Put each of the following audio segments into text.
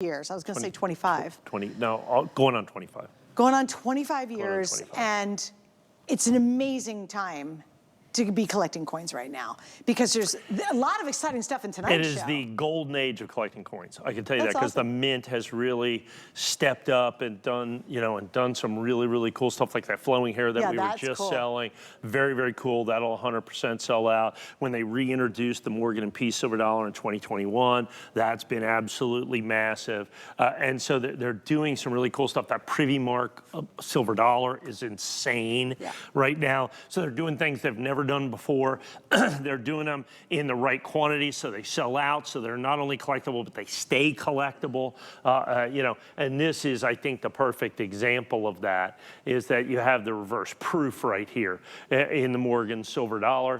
years. I was going to say 25. 20, no, going on 25. Going on 25 years, 25. and it's an amazing time to be collecting coins right now, because there's a lot of exciting stuff in tonight's show. It is the golden age of collecting coins. I can tell you that, because awesome. the Mint has really stepped up and done, and done some really, really cool stuff, like that flowing hair that we were just selling. Very, very cool. That'll 100% sell out. When they reintroduced the Morgan & Peace silver dollar in 2021, that's been absolutely massive. And so they're doing some really cool stuff. That Privy Mark silver dollar is insane right now. So they're doing things they've never done before. They're doing them in the right quantity, so they sell out, so they're not only collectible, but they stay collectible. And this is, I think, the perfect example of that, is that you have the reverse proof right here in the Morgan silver dollar.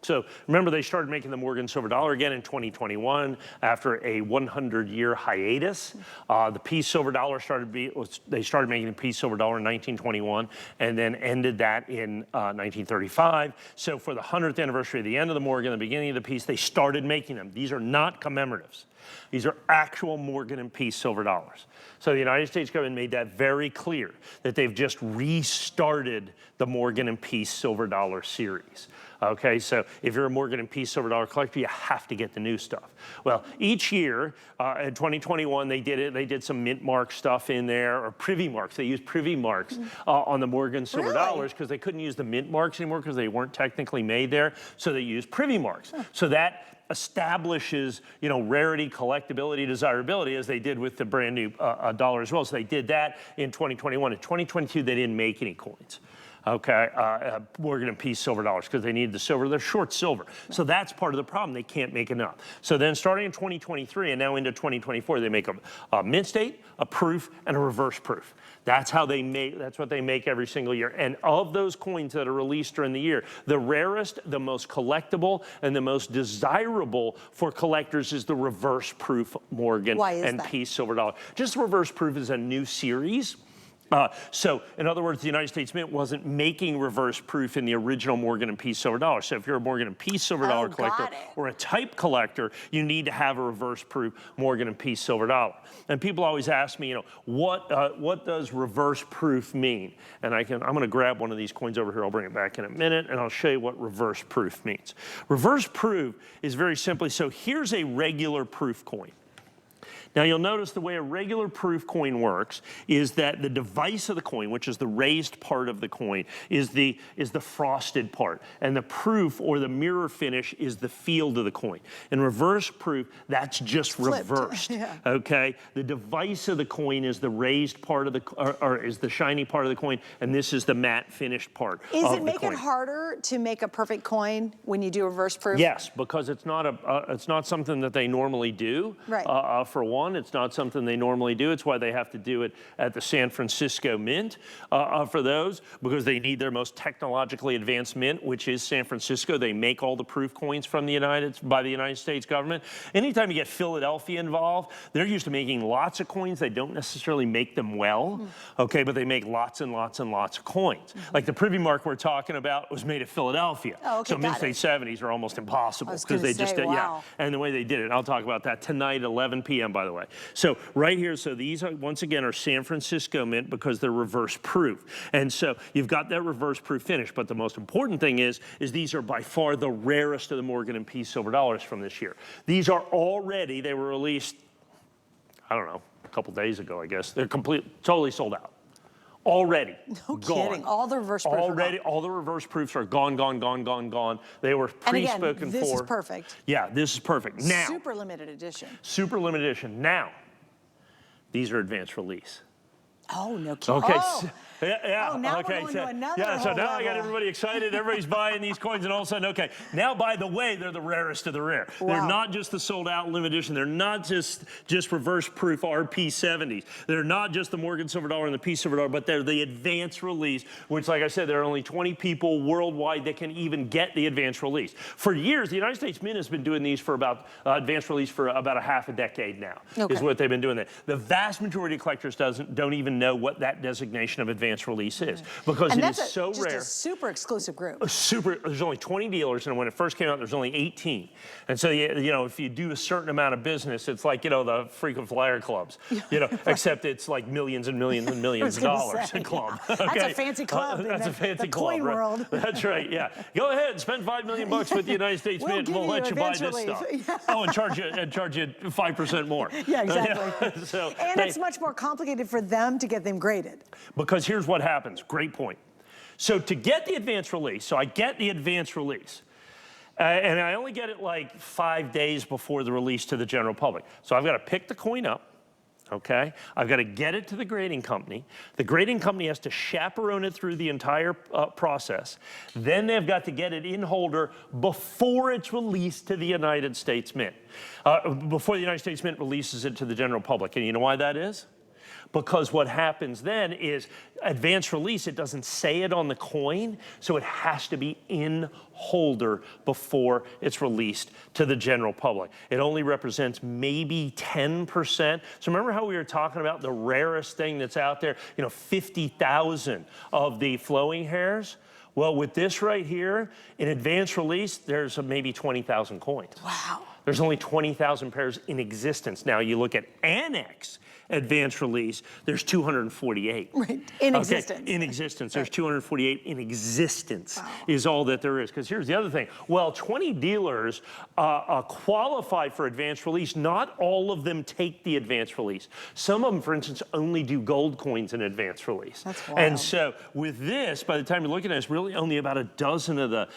So remember, they started making the Morgan silver dollar again in 2021 after a 100-year hiatus. The Peace silver dollar they started making the Peace silver dollar in 1921 and then ended that in 1935. So for the 100th anniversary of the end of the Morgan, the beginning of the Peace, they started making them. These are not commemoratives. These are actual Morgan & Peace silver dollars. So the United States government made that very clear, that they've just restarted the Morgan & Peace silver dollar series. Okay, so if you're a Morgan & Peace silver dollar collector, you have to get the new stuff. Well, each year, in 2021, they did some mint mark stuff in there, or Privy Marks. They used Privy Marks on the Morgan silver dollars, because they couldn't use the mint marks anymore because they weren't technically made there. So they used Privy Marks. So that establishes, rarity, collectability, desirability, as they did with the brand new dollar as well. So they did that in 2021. In 2022, they didn't make any coins. Okay, Morgan & Peace silver dollars, because they need the silver. They're short silver. So that's part of the problem. They can't make enough. So then starting in 2023 and now into 2024, they make a mint state, a proof, and a reverse proof. That's what they make every single year. And of those coins that are released during the year, the rarest, the most collectible, and the most desirable for collectors is the reverse proof Morgan & Peace silver dollar. Just the reverse proof is a new series. So, in other words, the United States Mint wasn't making reverse proof in the original Morgan & Peace silver dollar. So if you're a Morgan & Peace silver dollar collector or a type collector, you need to have a reverse proof Morgan & Peace silver dollar. And people always ask me, what does reverse proof mean? And I'm going to grab one of these coins over here. I'll bring it back in a minute, and I'll show you what reverse proof means. Reverse proof is very simply, so here's a regular proof coin. Now you'll notice the way a regular proof coin works is that the device of the coin, which is the raised part of the coin, is the frosted part. And the proof, or the mirror finish, is the field of the coin. In reverse proof, that's just reversed. Okay? The device of the coin is the raised part of the, or is the shiny part of the coin, and this is the matte finished part of the coin. Is it make it harder to make a perfect coin when you do reverse proof? Yes, because it's not something that they normally do. Right. For one, it's not something they normally do. It's why they have to do it at the San Francisco Mint for those, because they need their most technologically advanced mint, which is San Francisco. They make all the proof coins from by the United States government. Anytime you get Philadelphia involved, they're used to making lots of coins. They don't necessarily make them well, okay, but they make lots and lots and lots of coins. Like the Privy Mark we're talking about was made at Philadelphia. Oh, okay, so mint state 70s are almost impossible, because they just and the way they did it. I'll talk about that tonight at 11 p.m. by the way. So right here, so these are, once again, are San Francisco Mint, because they're reverse proof. And so you've got that reverse proof finish, but the most important thing is these are by far the rarest of the Morgan & Peace silver dollars from this year. These are already, they were released, I don't know, a couple days ago, I guess. They're totally sold out. Already. No kidding. All the reverse proofs already, all the reverse proofs are gone. They were pre-spoken for. This is perfect. Yeah, this is perfect. Now. Super limited edition. Super limited edition. Now, these are advanced release. Oh, no kidding. Okay. Oh. Yeah. Oh, now we're going to another so now level. I got everybody excited. Everybody's buying these coins, and all of a sudden, okay. Now, by the way, they're the rarest of the rare. Wow. They're not just the sold-out limited edition. They're not just reverse proof RP70s. They're not just the Morgan silver dollar and the Peace silver dollar, but they're the advanced release, which, like I said, there are only 20 people worldwide that can even get the advanced release. For years, the United States Mint has been doing these for about advanced release for about a half a decade now. Is what they've been doing. The vast majority of collectors don't even know what that designation of advanced advance release is, because it is so just rare. a super exclusive group. There's only 20 dealers, and when it first came out, there's only 18. And so, you know, if you do a certain amount of business, it's like, you know, the frequent flyer clubs, you know, except it's like millions and millions and millions of dollars a club. Okay? That's a fancy club. That's a fancy the club, coin right? world. That's right, yeah. Go ahead and spend $5 million with the United States Mint, and we'll let you buy this stuff. Yeah. Oh, and charge you 5% more. Yeah, exactly. So and it's much more complicated for them to get them graded. Because here's what happens. Great point. So to get the advance release, so I get the advance release, and I only get it like 5 days before the release to the general public. So I've got to pick the coin up, okay? I've got to get it to the grading company. The grading company has to chaperone it through the entire process. Then they've got to get it in holder before it's released to the United States Mint, before the United States Mint releases it to the general public. And you know why that is? Because what happens then is advance release, it doesn't say it on the coin, so it has to be in holder before it's released to the general public. It only represents maybe 10%. So remember how we were talking about the rarest thing that's out there, you know, 50,000 of the flowing hairs? Well, with this right here, in advance release, there's maybe 20,000 coins. Wow. There's only 20,000 pairs in existence. Now you look at Annex advance release, there's 248. Right, in existence. In existence, there's 248 in existence is all that there is. Because here's the other thing. Well, 20 dealers qualify for advance release. Not all of them take the advance release. Some of them, for instance, only do gold coins in advance release. That's wild. And so with this, by the time you're looking at this, really only about a dozen of the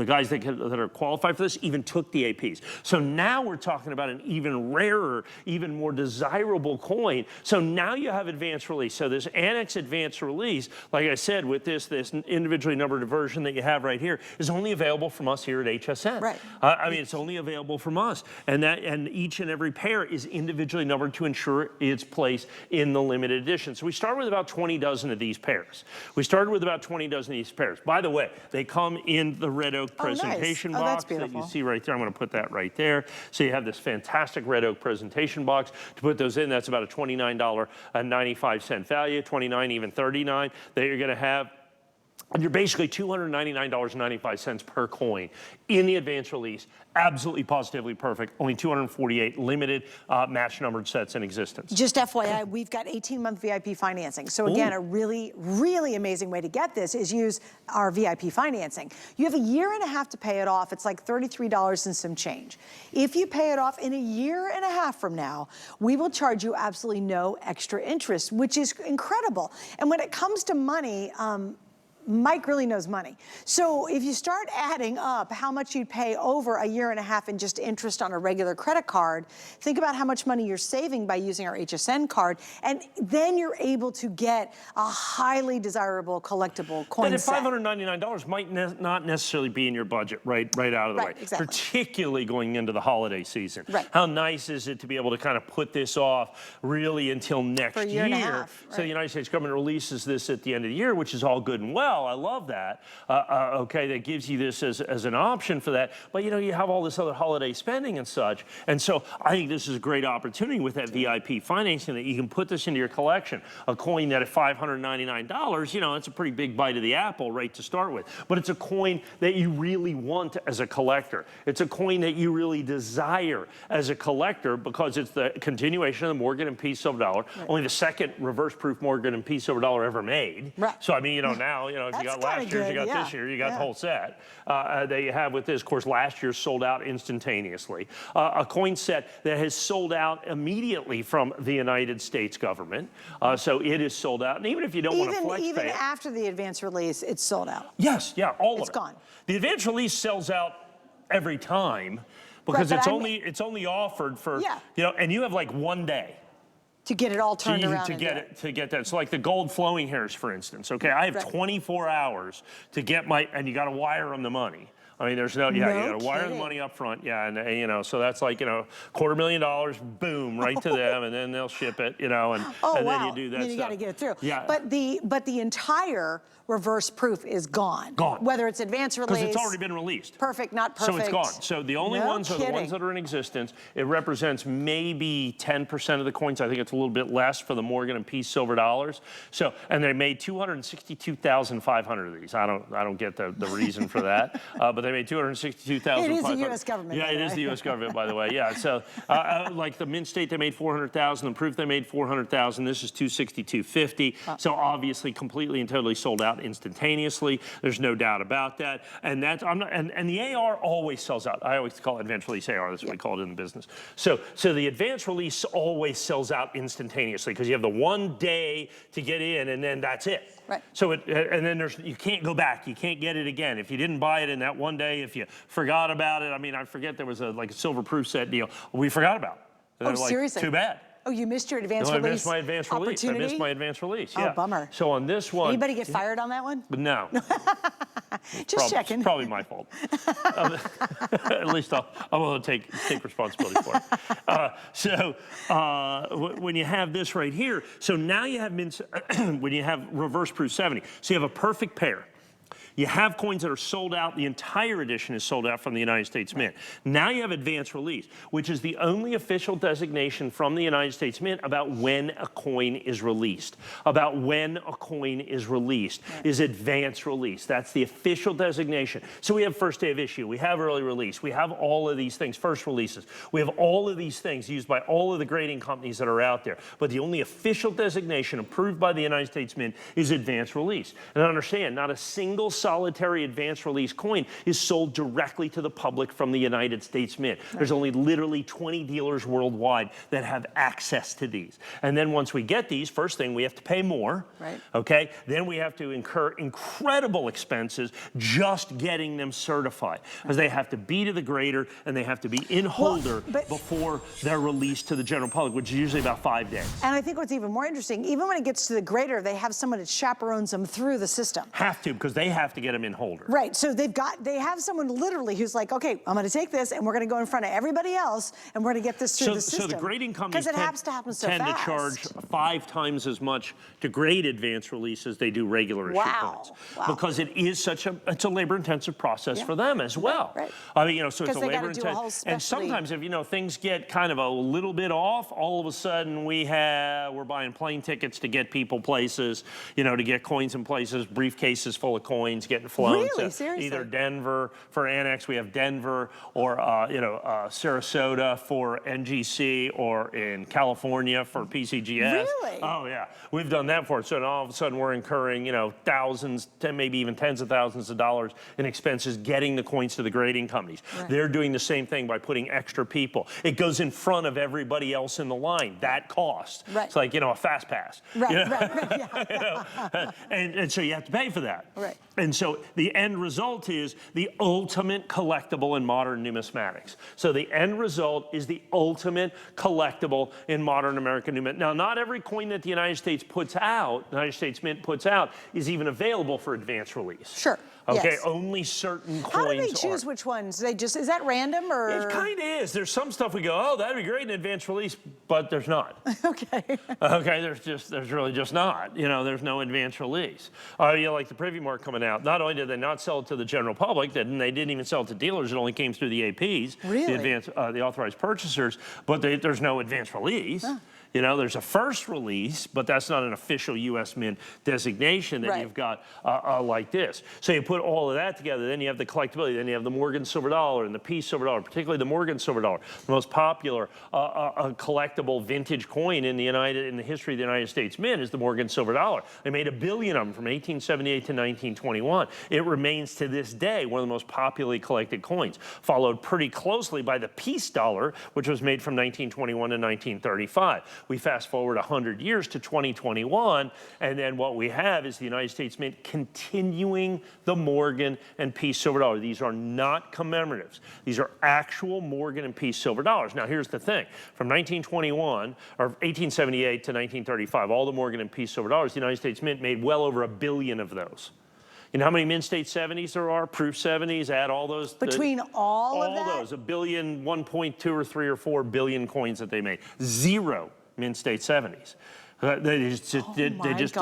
guys that are qualified for this even took the APs. So now we're talking about an even rarer, even more desirable coin. So now you have advanced release. So this Annex advanced release, like I said, with this individually numbered version that you have right here, is only available from us here at HSN. Right. I mean, it's only available from us. And each and every pair is individually numbered to ensure its place in the limited edition. So we started with about 20 dozen of these pairs. We started with about 20 dozen of these pairs. By the way, they come in the red oak presentation box that you see right there. I'm going to put that right there. So you have this fantastic red oak presentation box. To put those in, that's about a $29.95 value, $29, even $39 that you're going to have. And you're basically $299.95 per coin in the advance release. Absolutely, positively perfect. Only 248 limited match numbered sets in existence. Just FYI, we've got 18-month VIP financing. So again, a really, really amazing way to get this is use our VIP financing. You have a year and a half to pay it off. It's like $33 and some change. If you pay it off in a year and a half from now, we will charge you absolutely no extra interest, which is incredible. And when it comes to money, Mike really knows money. So if you start adding up how much you'd pay over a year and a half in just interest on a regular credit card, think about how much money you're saving by using our HSN card, and then you're able to get a highly desirable collectible coin set. But at $599 might not necessarily be in your budget right out of the way, exactly. Particularly going into the holiday season. Right. How nice is it to be able to kind of put this off really until next For a year and a half, So the United States government releases this at the end of the year, which is all good and well. I love that. Okay, that gives you this as an option for that. But you know, you have all this other holiday spending and such. And so I think this is a great opportunity with that VIP financing that you can put this into your collection. A coin that at $599, you know, it's a pretty big bite of the apple right to start with. But it's a coin that you really want as a collector. It's a coin that you really desire as a collector because it's the continuation of the Morgan and Peace silver dollar. Right. Only the second reverse proof Morgan and Peace silver dollar ever made. Right. So I mean, you know, now, you know, if you got last year's, you got this year, you got the whole set that you have with this. Of course, last year sold out instantaneously. A coin set that has sold out immediately from the United States government. So it is sold out. And even if you don't want to flex pay Even it, after the advance release, it's sold out. yes, yeah, all of it. It's gone. The advance release sells out every time because it's only offered for, you know, and you have like 1 day. To get it all turned around. To get that. So like the gold flowing hairs, for instance, okay? I have 24 hours to get and you got to wire them the money. I mean, there's no, you got to wire the money up front, and so that's like, $250,000, boom, right to them, and then they'll ship it, and then you do that stuff. You got to get it through. Yeah. But the entire reverse proof is gone. Gone. Whether it's advanced release. Because it's already been released. Perfect, not perfect. So it's gone. So the only ones are the ones that are in existence. It represents maybe 10% of the coins. I think it's a little bit less for the Morgan and Peace silver dollars. So, and they made 262,500 of these. I don't get the reason for that, but they made 262,500. It is the U.S. government. Yeah, it is the U.S. government, by the way. Yeah. So, like the Mint State, they made 400,000. The Proof, they made 400,000. This is 262.50. Wow. So obviously, completely and totally sold out instantaneously. There's no doubt about that. And that's and the AR always sells out. I always call it advanced release AR. That's what we call it in the business. So the advanced release always sells out instantaneously because you have the 1 day to get in, and then that's it. Right. So and then you can't go back. You can't get it again if you didn't buy it in that 1 day. If you forgot about it, I mean, I forget there was a silver proof set deal. We forgot about it. Oh, seriously? Too bad. Oh, you missed your advanced release. I missed my advanced release. I missed my advanced release. Yeah. Oh, bummer. So on this one, anybody get fired on that one? No. Just checking. It's probably my fault. At least I'm willing to take responsibility for it. When you have this right here, so now you have when you have reverse proof 70, so you have a perfect pair. You have coins that are sold out. The entire edition is sold out from the United States Mint. Now you have advanced release, which is the only official designation from the United States Mint about when a coin is released. About when a coin is released is advanced release. That's the official designation. So we have first day of issue. We have early release. We have all of these things, first releases. We have all of these things used by all of the grading companies that are out there. But the only official designation approved by the United States Mint is advanced release. And understand, not a single solitary advanced release coin is sold directly to the public from the United States Mint. There's only literally 20 dealers worldwide that have access to these. And then once we get these, first thing, we have to pay more. Right. Okay? Then we have to incur incredible expenses just getting them certified. Because they have to be to the grader and they have to be in holder before they're released to the general public, which is usually about 5 days. And I think what's even more interesting, even when it gets to the grader, they have someone that chaperones them through the system. Have to, because they have to get them in holder. Right, so they have someone literally who's like, okay, I'm gonna take this and we're gonna go in front of everybody else and we're gonna get this through the system. So the grading companies tend to charge 5 times as much to grade advanced release as they do regular issue coins. Wow. Because it is it's a labor intensive process for them as well. Right. I mean, so it's a labor intensive. And sometimes if, things get kind of a little bit off, all of a sudden we're buying plane tickets to get people places, to get coins in places, briefcases full of coins getting flown. Really? Seriously? Either Denver for Annex, we have Denver, or Sarasota for NGC, or in California for PCGS. Really? Oh yeah, we've done that for it. So all of a sudden we're incurring thousands, maybe even tens of thousands of dollars in expenses getting the coins to the grading companies. Right. They're doing the same thing by putting extra people. It goes in front of everybody else in the line. That cost. Right. It's like a fast pass. Right. Right. Yeah. And so you have to pay for that. Right. And so the end result is the ultimate collectible in modern numismatics. So the end result is the ultimate collectible in modern American numismatics. Now, not every coin that the United States Mint puts out, is even available for advanced release. Sure. Okay, yes. Only certain coins How do they choose which ones? Is that random or? It kind of is. There's some stuff we go, oh, that'd be great in advanced release, but there's not. Okay. Okay, there's really just not. There's no advanced release. Like the Privy Mark coming out, not only did they not sell it to the general public, they didn't even sell it to dealers. It only came through the APs, really? the authorized purchasers, but there's no advanced release. Huh. There's a first release, but that's not an official U.S. Mint designation that you've got like this. So you put all of that together, then you have the collectability, then you have the Morgan silver dollar and the Peace silver dollar, particularly the Morgan silver dollar, the most popular collectible vintage coin in the history of the United States Mint is the Morgan silver dollar. They made 1 billion of them from 1878 to 1921. It remains to this day one of the most popularly collected coins, followed pretty closely by the Peace dollar, which was made from 1921 to 1935. We fast forward 100 years to 2021, and then what we have is the United States Mint continuing the Morgan and Peace silver dollar. These are not commemoratives. These are actual Morgan and Peace silver dollars. Now, here's the thing. From 1921, or 1878 to 1935, all the Morgan and Peace silver dollars, the United States Mint made well over 1 billion of those. You know how many Mint-State 70s there are? Proof 70s, add all those. Between all of that? All those, 1 billion, 1.2 or 3 or 4 billion coins that they made. 0 Mint-State 70s. They just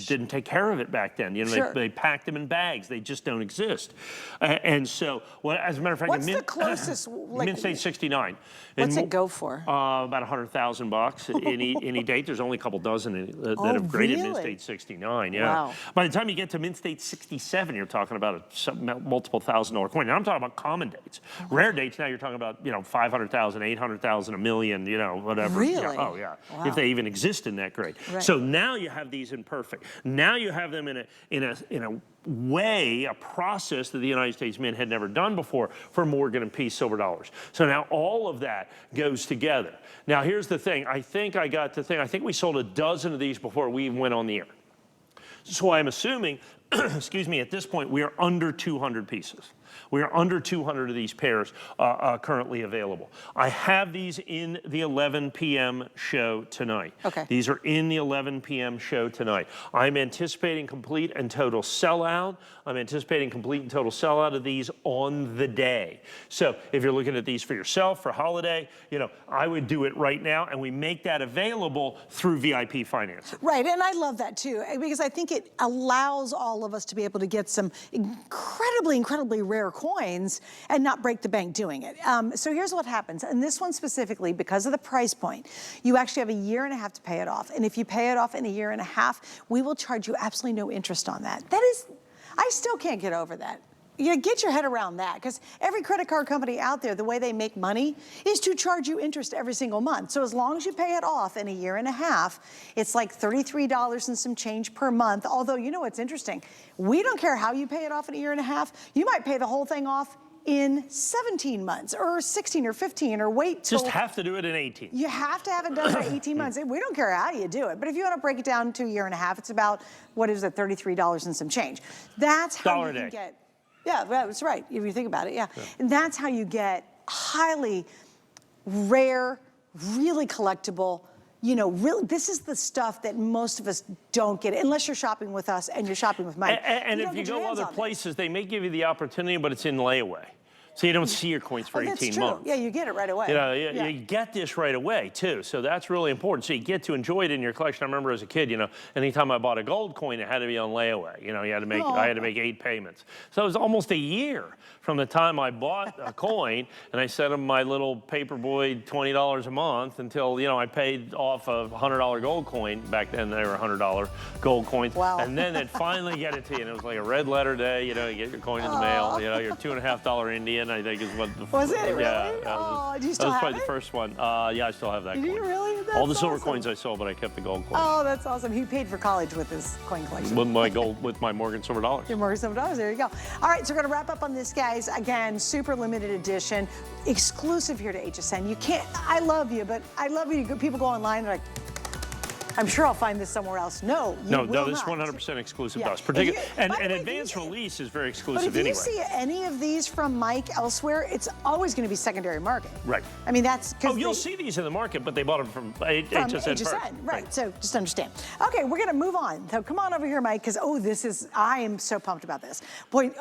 didn't take care of it back then. You know, Sure. they packed them in bags. They just don't exist. And so, well, as a matter of fact, what's the closest? Like, Mint-State 69. What's it go for? About $100,000 any date. There's only a couple dozen that have graded really? Mint-State 69. Yeah. Wow. By the time you get to Mint-State 67, you're talking about a multiple $1,000 coin. Now I'm talking about common dates. Rare dates. Now you're talking about 500,000, 800,000, a million. Whatever. Really? Yeah. Oh yeah. Wow. If they even exist in that grade. Right. So now you have these in perfect. Now you have them in a way, a process that the United States Mint had never done before for Morgan and Peace silver dollars. So now all of that goes together. Now here's the thing. I think we sold a dozen of these before we even went on the air. So I'm assuming, excuse me, at this point we are under 200 pieces. We are under 200 of these pairs currently available. I have these in the 11 p.m. show tonight. Okay. These are in the 11 p.m. show tonight. I'm anticipating complete and total sellout. I'm anticipating complete and total sellout of these on the day. So if you're looking at these for yourself, for holiday, I would do it right now, and we make that available through VIP financing. Right, and I love that too, because I think it allows all of us to be able to get some incredibly, incredibly rare coins and not break the bank doing it. So here's what happens. And this one specifically, because of the price point, you actually have a year and a half to pay it off. And if you pay it off in a year and a half, we will charge you absolutely no interest on that. That is, I still can't get over that. Get your head around that, because every credit card company out there, the way they make money is to charge you interest every single month. So as long as you pay it off in a year and a half, it's like $33 and some change per month. Although, you know what's interesting? We don't care how you pay it off in a year and a half. You might pay the whole thing off in 17 months or 16 or 15 or wait till... Just have to do it in 18. You have to have it done by 18 months. We don't care how you do it. But if you want to break it down to a year and a half, it's about, what is it, $33 and some change. That's how you can get... Yeah, that's right, if you think about it, yeah. And that's how you get highly rare, really collectible, this is the stuff that most of us don't get, unless you're shopping with us and you're shopping with Mike. And if you go other places, they may give you the opportunity, but it's in layaway. So you don't see your coins for 18 months. Yeah, you get it right away. You get this right away, too. So that's really important. So you get to enjoy it in your collection. I remember as a kid, anytime I bought a gold coin, it had to be on layaway. I had to make 8 payments. So it was almost a year from the time I bought a coin and I sent them my little paperboy $20 a month until, I paid off a $100 gold coin. Back then, they were $100 gold coins. Wow. And then they'd finally get it to you. And it was like a red letter day. You get your coin in the mail. Your $2.50 Indian, I think is what the... Was it really? Yeah. Do you still have it? That was probably the first one. Yeah, I still have that coin. Do you really? That's all the silver awesome. coins I sold, but I kept the gold coins. Oh, that's awesome. He paid for college with his coin collection. With my Morgan silver dollars. Your Morgan silver dollars, there you go. All right, so we're gonna wrap up on this, guys. Again, super limited edition, exclusive here to HSN. You can't, I love you, but I love you. People go online, they're like, I'm sure I'll find this somewhere else. No, No, this is 100% exclusive to us. And advanced release is very exclusive anyway. But if you see any of these from Mike elsewhere, it's always going to be secondary market. Right. I mean, that's because you'll see these in the market, but they bought them from HSN first. Right. So just understand. Okay, we're going to move on. So come on over here, Mike, because I am so pumped about this. Boy. Okay.